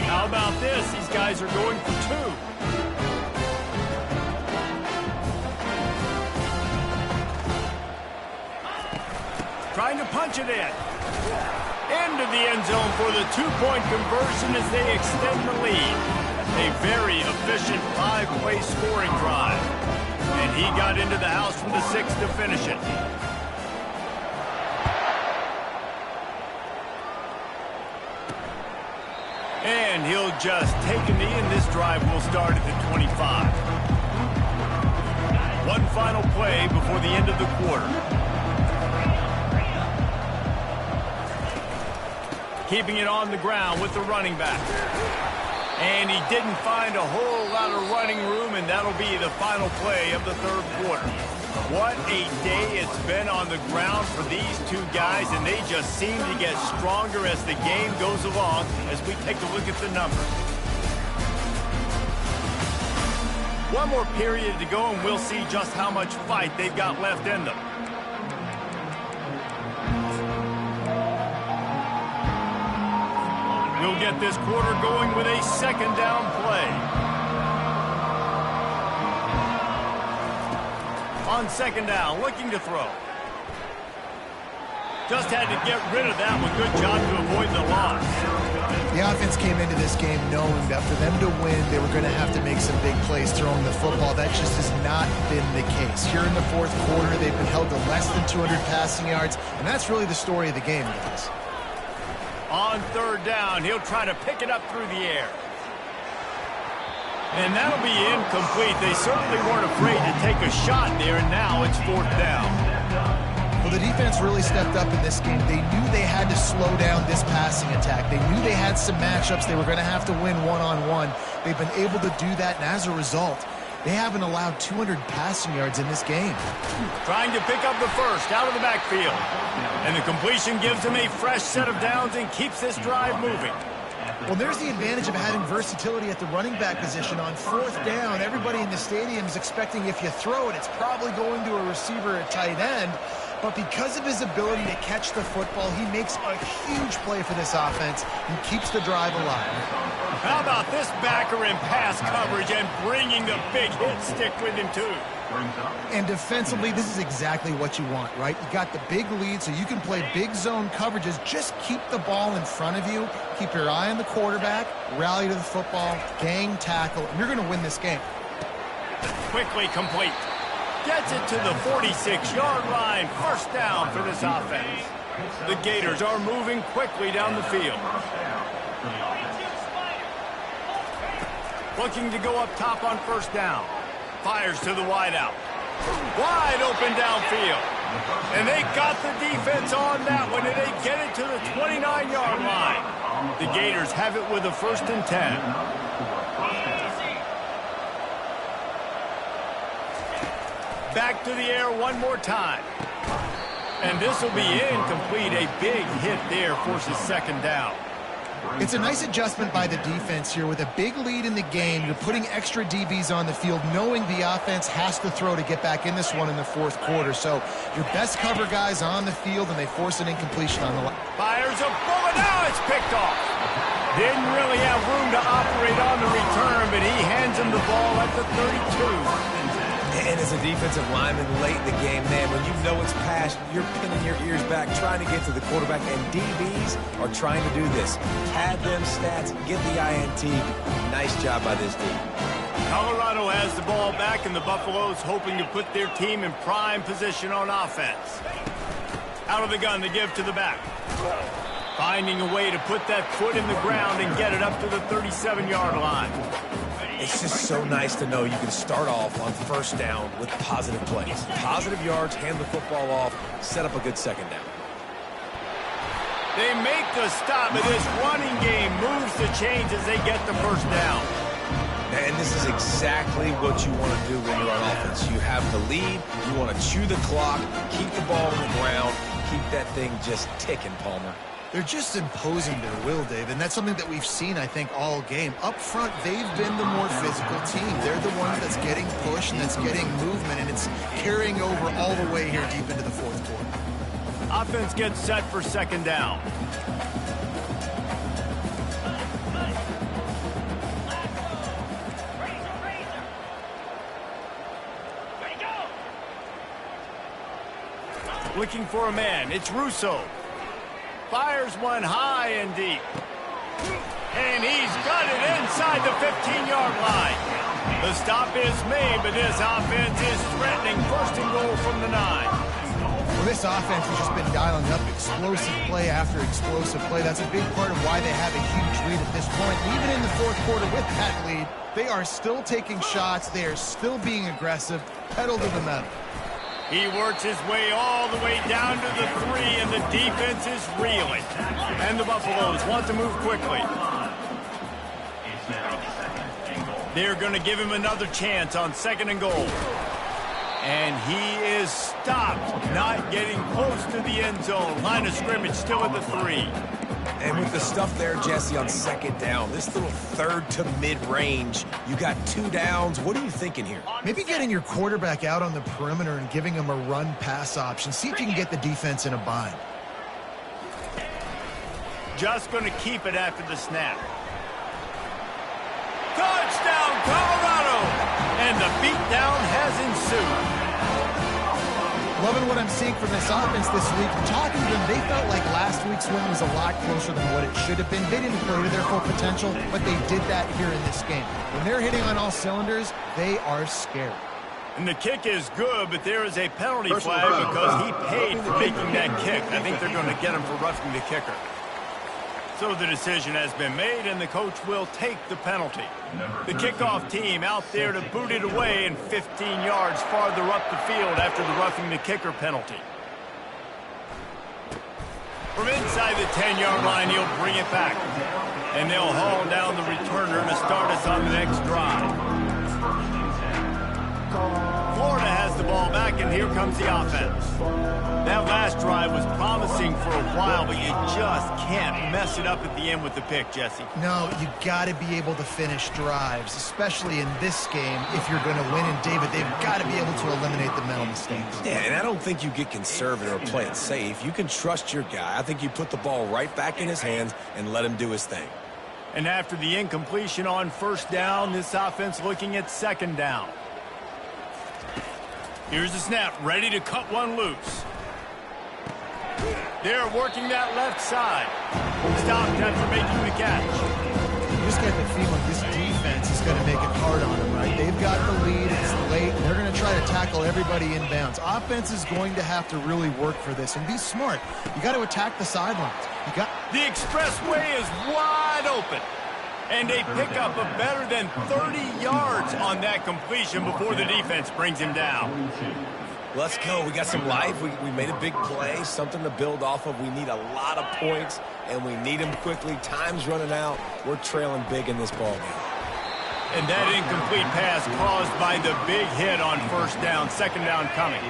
[SPEAKER 1] How about this? These guys are going for 2. Trying to punch it in. Into the end zone for the 2-point conversion as they extend the lead. A very efficient 5-play scoring drive. And he got into the house from the 6 to finish it. And he'll just take a knee, and this drive will start at the 25. One final play before the end of the quarter. Keeping it on the ground with the running back. And he didn't find a whole lot of running room, and that'll be the final play of the third quarter. What a day it's been on the ground for these two guys, and they just seem to get stronger as the game goes along as we take a look at the numbers. One more period to go, and we'll see just how much fight they've got left in them. We'll get this quarter going with a second down play. On second down, looking to throw. Just had to get rid of that one. Good job to avoid the loss.
[SPEAKER 2] The offense came into this game knowing that for them to win, they were going to have to make some big plays throwing the football. That just has not been the case. Here in the fourth quarter, they've been held to less than 200 passing yards, and that's really the story of the game, guys.
[SPEAKER 1] On third down, he'll try to pick it up through the air. And that'll be incomplete. They certainly weren't afraid to take a shot there, and now it's fourth down.
[SPEAKER 2] Well, the defense really stepped up in this game. They knew they had to slow down this passing attack. They knew they had some matchups they were going to have to win one-on-one. They've been able to do that, and as a result, they haven't allowed 200 passing yards in this game.
[SPEAKER 1] Trying to pick up the first out of the backfield. And the completion gives them a fresh set of downs and keeps this drive moving.
[SPEAKER 2] Well, there's the advantage of having versatility at the running back position. On fourth down, everybody in the stadium is expecting if you throw it, it's probably going to a receiver at tight end. But because of his ability to catch the football, he makes a huge play for this offense and keeps the drive alive.
[SPEAKER 1] How about this backer in pass coverage and bringing the big hit stick with him, too?
[SPEAKER 2] And defensively, this is exactly what you want, right? You got the big lead, so you can play big zone coverages. Just keep the ball in front of you. Keep your eye on the quarterback, rally to the football, gang tackle, and you're going to win this game.
[SPEAKER 1] Quickly complete. Gets it to the 46-yard line. First down for this offense. The Gators are moving quickly down the field. Looking to go up top on first down. Fires to the wideout. Wide open downfield. And they got the defense on that one, and they get it to the 29-yard line. The Gators have it with a 1st and 10. Back to the air one more time. And this will be incomplete. A big hit there forces second down.
[SPEAKER 2] It's a nice adjustment by the defense here. With a big lead in the game, you're putting extra DBs on the field, knowing the offense has to throw to get back in this one in the fourth quarter. So your best cover guys on the field, and they force an incompletion on the line.
[SPEAKER 1] Fires a bullet. Now it's picked off. Didn't really have room to operate on the return, but he hands him the ball at the 32.
[SPEAKER 3] And as a defensive lineman late in the game, man, when you know it's past, you're pinning your ears back, trying to get to the quarterback, and DBs are trying to do this. Pad them stats, get the INT. Nice job by this team.
[SPEAKER 1] Colorado has the ball back, and the Buffaloes hoping to put their team in prime position on offense. Out of the gun to give to the back. Finding a way to put that foot in the ground and get it up to the 37-yard line.
[SPEAKER 3] It's just so nice to know you can start off on first down with positive plays. Positive yards, hand the football off, set up a good second down.
[SPEAKER 1] They make the stop, but this running game moves the chains as they get the first down.
[SPEAKER 3] And this is exactly what you want to do when you're on offense. You have the lead, you want to chew the clock, keep the ball on the ground, keep that thing just ticking, Palmer.
[SPEAKER 2] They're just imposing their will, Dave, and that's something that we've seen, I think, all game. Up front, they've been the more physical team. They're the ones that's getting pushed and that's getting movement, and it's carrying over all the way here deep into the fourth quarter.
[SPEAKER 1] Offense gets set for second down. Looking for a man. It's Russo. Fires one high and deep. And he's got it inside the 15-yard line. The stop is made, but this offense is threatening first and goal from the 9.
[SPEAKER 2] Well, this offense has just been dialing up explosive play after explosive play. That's a big part of why they have a huge lead at this point. Even in the fourth quarter with that lead, they are still taking shots. They are still being aggressive, pedal to the metal.
[SPEAKER 1] He works his way all the way down to the 3, and the defense is reeling. And the Buffaloes want to move quickly. They're going to give him another chance on second and goal. And he is stopped, not getting close to the end zone. Line of scrimmage still at the 3.
[SPEAKER 3] And with the stuff there, Jesse, on second down, this little third to mid-range, you got 2 downs. What are you thinking here?
[SPEAKER 2] Maybe getting your quarterback out on the perimeter and giving him a run-pass option. See if you can get the defense in a bind.
[SPEAKER 1] Just going to keep it after the snap. Touchdown, Colorado! And the beatdown has ensued.
[SPEAKER 2] Loving what I'm seeing from this offense this week. Talking to them, they felt like last week's win was a lot closer than what it should have been. They didn't play to their full potential, but they did that here in this game. When they're hitting on all cylinders, they are scary.
[SPEAKER 1] And the kick is good, but there is a penalty flag because he paid for making that kick. I think they're going to get him for roughing the kicker. So the decision has been made, and the coach will take the penalty. The kickoff team out there to boot it away and 15 yards farther up the field after the roughing the kicker penalty. From inside the 10-yard line, he'll bring it back. And they'll haul down the returner to start us on the next drive. Florida has the ball back, and here comes the offense. That last drive was promising for a while, but you just can't mess it up at the end with the pick, Jesse.
[SPEAKER 2] No, you got to be able to finish drives, especially in this game. If you're going to win, and David, they've got to be able to eliminate the mental mistakes.
[SPEAKER 3] Yeah, and I don't think you get conservative or play it safe. You can trust your guy. I think you put the ball right back in his hands and let him do his thing.
[SPEAKER 1] And after the incompletion on first down, this offense looking at second down. Here's the snap, ready to cut one loose. They're working that left side. Stopped after making the catch.
[SPEAKER 2] You just get the feeling this defense is going to make it hard on them, right? They've got the lead, it's late, and they're going to try to tackle everybody inbounds. Offense is going to have to really work for this and be smart. You got to attack the sidelines.
[SPEAKER 1] The expressway is wide open. And they pick up a better than 30 yards on that completion before the defense brings him down.
[SPEAKER 3] Let's go. We got some life. We made a big play, something to build off of. We need a lot of points, and we need them quickly. Time's running out. We're trailing big in this ball game.
[SPEAKER 1] And that incomplete pass caused by the big hit on first down, second down coming.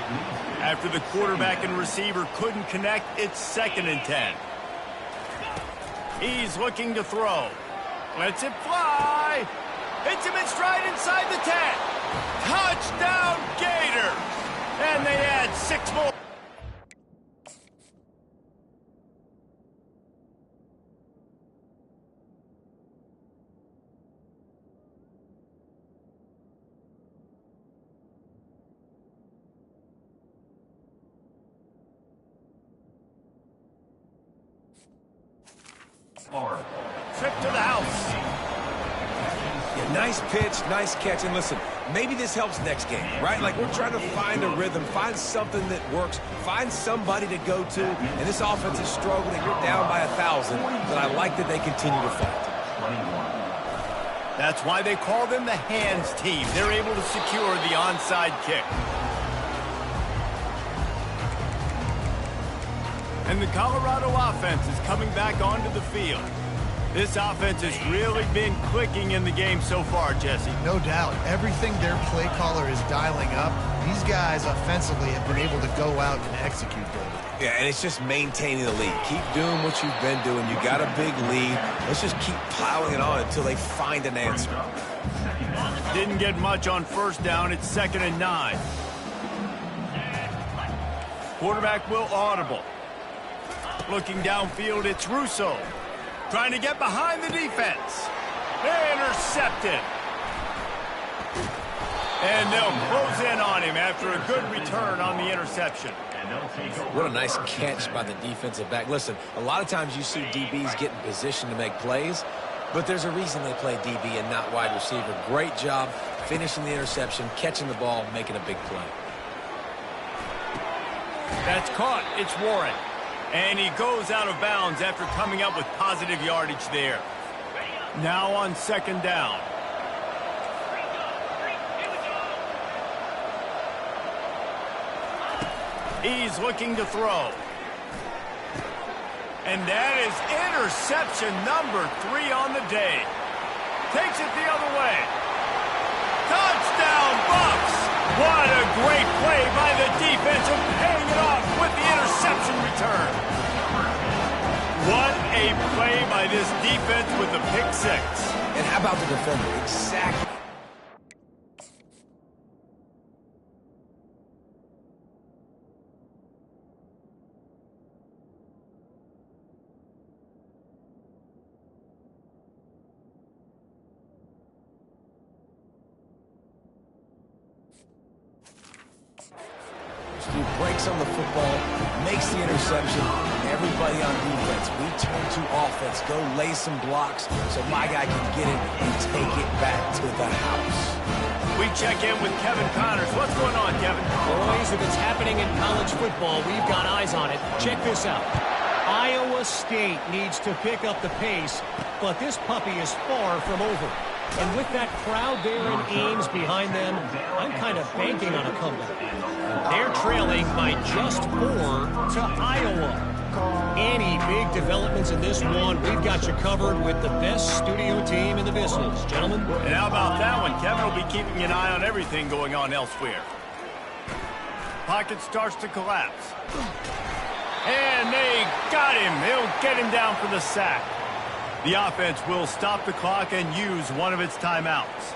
[SPEAKER 1] After the quarterback and receiver couldn't connect, it's 2nd and 10. He's looking to throw. Lets it fly. Hits him in stride inside the 10. Touchdown, Gators. And they add 6 more. Trip to the house.
[SPEAKER 3] Yeah, nice pitch, nice catch. And listen, maybe this helps next game, right? Like we're trying to find a rhythm, find something that works, find somebody to go to. And this offense is struggling. You're down by 1,000, but I like that they continue to fight.
[SPEAKER 1] That's why they call them the hands team. They're able to secure the onside kick. And the Colorado offense is coming back onto the field. This offense has really been clicking in the game so far, Jesse.
[SPEAKER 2] No doubt. Everything their play caller is dialing up, these guys offensively have been able to go out and execute, David.
[SPEAKER 3] Yeah, and it's just maintaining the lead. Keep doing what you've been doing. You got a big lead. Let's just keep piling it on until they find an answer.
[SPEAKER 1] Didn't get much on first down. It's 2nd and 9. Quarterback will audible. Looking downfield, it's Russo. Trying to get behind the defense. Intercepted. And they'll close in on him after a good return on the interception.
[SPEAKER 3] What a nice catch by the defensive back. Listen, a lot of times you see DBs get in position to make plays, but there's a reason they play DB and not wide receiver. Great job finishing the interception, catching the ball, making a big play.
[SPEAKER 1] That's caught. It's Warren. And he goes out of bounds after coming up with positive yardage there. Now on 2nd down. He's looking to throw. And that is interception number 3 on the day. Takes it the other way. Touchdown, Bucks! What a great play by the defense and paying it off with the interception return. What a play by this defense with the pick 6.
[SPEAKER 3] And how about the defender? Exactly. Breaks on the football, makes the interception. Everybody on defense, we turn to offense. Go lay some blocks so my guy can get it and take it back to the house.
[SPEAKER 1] We check in with Kevin Connors. What's going on, Kevin?
[SPEAKER 5] Boys, if it's happening in college football, we've got eyes on it. Check this out. Iowa State needs to pick up the pace, but this puppy is far from over. And with that crowd there in Ames behind them, I'm kind of banking on a comeback. They're trailing by just 4 to Iowa. Any big developments in this one, we've got you covered with the best studio team in the business. Gentlemen.
[SPEAKER 1] And how about that one? Kevin will be keeping an eye on everything going on elsewhere. Pocket starts to collapse. And they got him. He'll get him down for the sack. The offense will stop the clock and use one of its timeouts.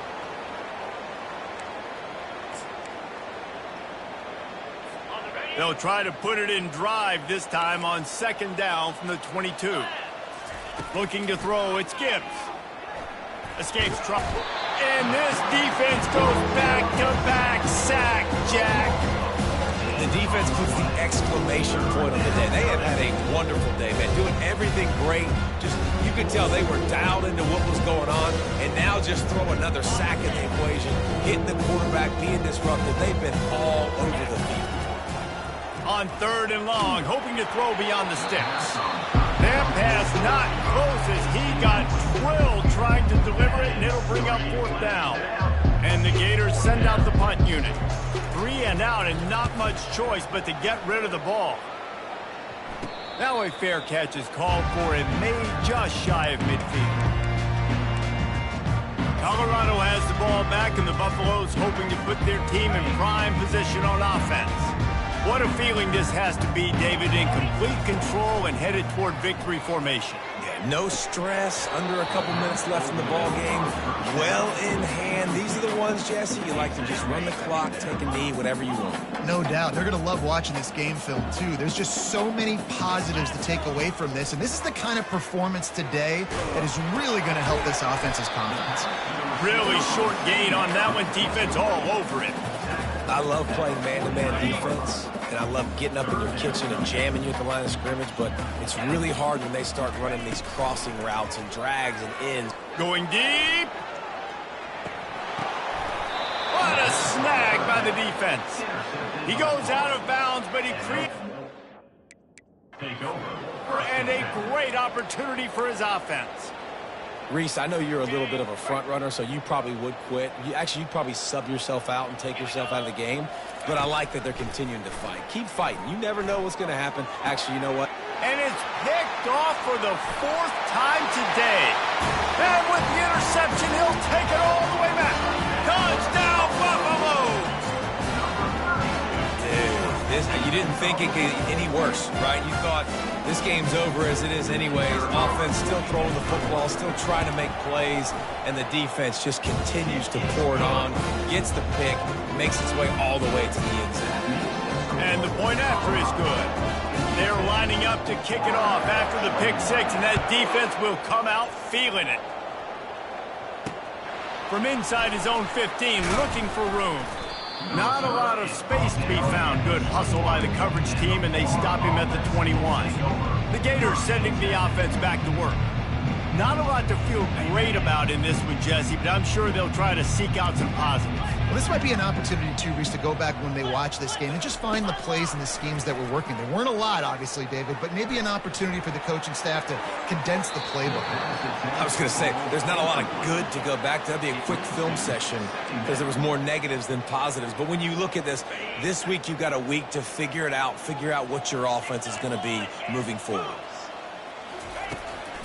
[SPEAKER 1] They'll try to put it in drive this time on 2nd down from the 22. Looking to throw, it's Gibbs. Escapes trouble. And this defense goes back-to-back sack, Jack.
[SPEAKER 3] The defense puts the exclamation point on the day. They have had a wonderful day, man. Doing everything great. Just, you could tell they were dialed into what was going on. And now just throw another sack in the equation. Hitting the quarterback, being disruptive. They've been all over the field.
[SPEAKER 1] On 3rd and long, hoping to throw beyond the sticks. That pass not close as he got drilled trying to deliver it, and it'll bring up 4th down. And the Gators send out the punt unit. 3 and out and not much choice but to get rid of the ball. Now a fair catch is called for and made just shy of midfield. Colorado has the ball back, and the Buffaloes hoping to put their team in prime position on offense. What a feeling this has to be, David, in complete control and headed toward victory formation.
[SPEAKER 3] Yeah, No stress, under a couple minutes left in the ball game. Well in hand. These are the ones, Jesse, you like to just run the clock, take a knee, whatever you want.
[SPEAKER 2] No doubt. They're going to love watching this game film, too. There's just so many positives to take away from this, and this is the kind of performance today that is really going to help this offense's confidence.
[SPEAKER 1] Really short gain on that one. Defense all over it.
[SPEAKER 3] I love playing man-to-man defense, and I love getting up in your kitchen and jamming you at the line of scrimmage, but it's really hard when they start running these crossing routes and drags and ends.
[SPEAKER 1] Going deep. What a snag by the defense. He goes out of bounds, but he creates and a great opportunity for his offense.
[SPEAKER 3] Reese, I know you're a little bit of a front runner, so you probably would quit. You'd probably sub yourself out and take yourself out of the game, but I like that they're continuing to fight. Keep fighting. You never know what's going to happen. Actually, you know what?
[SPEAKER 1] And it's picked off for the 4th time today. And with the interception, he'll take it all the way back. Touchdown, Buffaloes!
[SPEAKER 3] Dude, you didn't think it could get any worse, right? You thought this game's over as it is anyways. Offense still throwing the football, still trying to make plays, and the defense just continues to pour it on, gets the pick, makes its way all the way to the end zone.
[SPEAKER 1] And the point after is good. They're lining up to kick it off after the pick six, and that defense will come out feeling it. From inside his own 15, looking for room. Not a lot of space to be found. Good hustle by the coverage team, and they stop him at the 21. The Gators sending the offense back to work. Not a lot to feel great about in this one, Jesse, but I'm sure they'll try to seek out some positives.
[SPEAKER 2] Well, this might be an opportunity, too, Reese, to go back when they watch this game and just find the plays and the schemes that were working. There weren't a lot, obviously, David, but maybe an opportunity for the coaching staff to condense the playbook.
[SPEAKER 3] I was going to say, there's not a lot of good to go back to. That'd be a quick film session because there was more negatives than positives. But when you look at this week you've got a week to figure it out, figure out what your offense is going to be moving forward.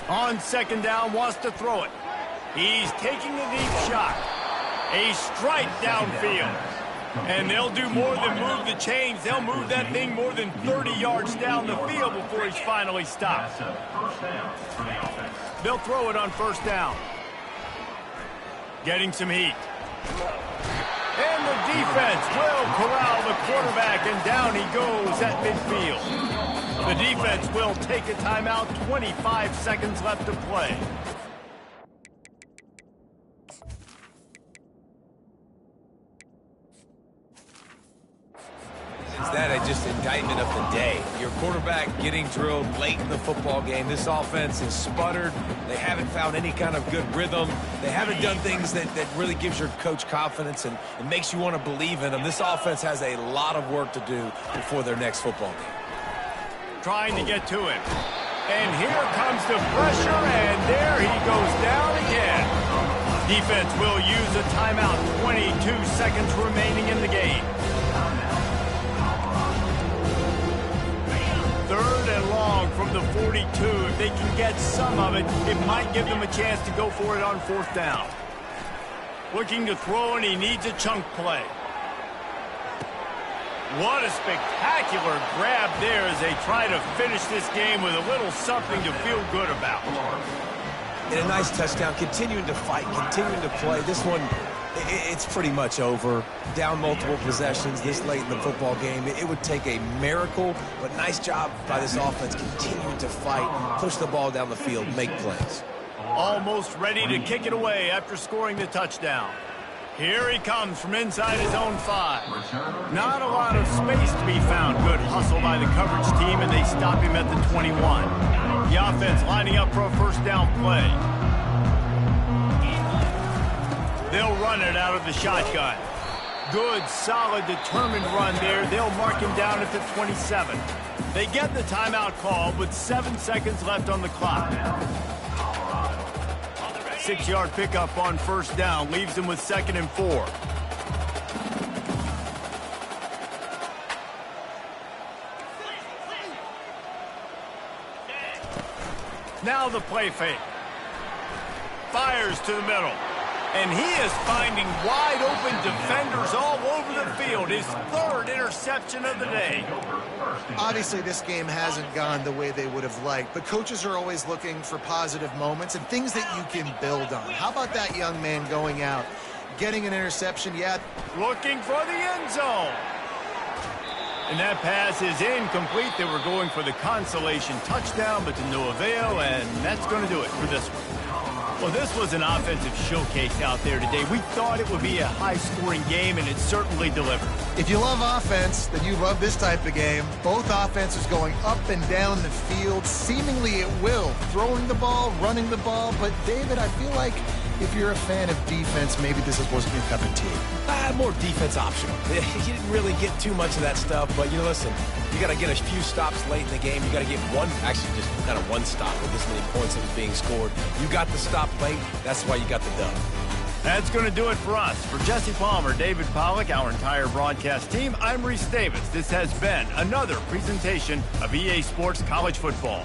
[SPEAKER 1] On second down, wants to throw it. He's taking a deep shot. A strike downfield. And they'll do more than move the chains. They'll move that thing more than 30 yards down the field before he's finally stopped. They'll throw it on first down. Getting some heat. And the defense will corral the quarterback, and down he goes at midfield. The defense will take a timeout. 25 seconds left to play.
[SPEAKER 3] Is that just indictment of the day? Your quarterback getting drilled late in the football game. This offense is sputtered. They haven't found any kind of good rhythm. They haven't done things that really gives your coach confidence and it makes you want to believe in them. This offense has a lot of work to do before their next football game.
[SPEAKER 1] Trying to get to it. And here comes the pressure, and there he goes down again. Defense will use a timeout. 22 seconds remaining in the game. 3rd and long from the 42. If they can get some of it, it might give them a chance to go for it on 4th down. Looking to throw, and he needs a chunk play. What a spectacular grab there as they try to finish this game with a little something to feel good about.
[SPEAKER 3] And a nice touchdown, continuing to fight, continuing to play. This one, it's pretty much over. Down multiple possessions this late in the football game. It would take a miracle, but nice job by this offense continuing to fight, push the ball down the field, make plays.
[SPEAKER 1] Almost ready to kick it away after scoring the touchdown. Here he comes from inside his own 5. Not a lot of space to be found. Good hustle by the coverage team, and they stop him at the 21. The offense lining up for a first down play. They'll run it out of the shotgun. Good, solid, determined run there. They'll mark him down at the 27. They get the timeout call with 7 seconds left on the clock. 6-yard pickup on first down leaves them with 2nd and 4. Now the play fake. Fires to the middle. And he is finding wide-open defenders all over the field. His third interception of the day.
[SPEAKER 2] Obviously, this game hasn't gone the way they would have liked, but coaches are always looking for positive moments and things that you can build on. How about that young man going out, getting an interception? Yeah.
[SPEAKER 1] Looking for the end zone. And that pass is incomplete. They were going for the consolation touchdown, but to no avail, and that's going to do it for this one. Well, this was an offensive showcase out there today. We thought it would be a high-scoring game, and it certainly delivered.
[SPEAKER 2] If you love offense, then you love this type of game. Both offenses going up and down the field, seemingly at will, throwing the ball, running the ball. But, David, I feel like if you're a fan of defense, maybe this wasn't your cup of tea.
[SPEAKER 3] More defense optional. You didn't really get too much of that stuff, but, listen, you got to get a few stops late in the game. You got to get just kind of one stop with this many points that was being scored. You got the stop late. That's why you got the dub.
[SPEAKER 1] That's going to do it for us. For Jesse Palmer, David Pollack, our entire broadcast team, I'm Reese Davis. This has been another presentation of EA Sports College Football.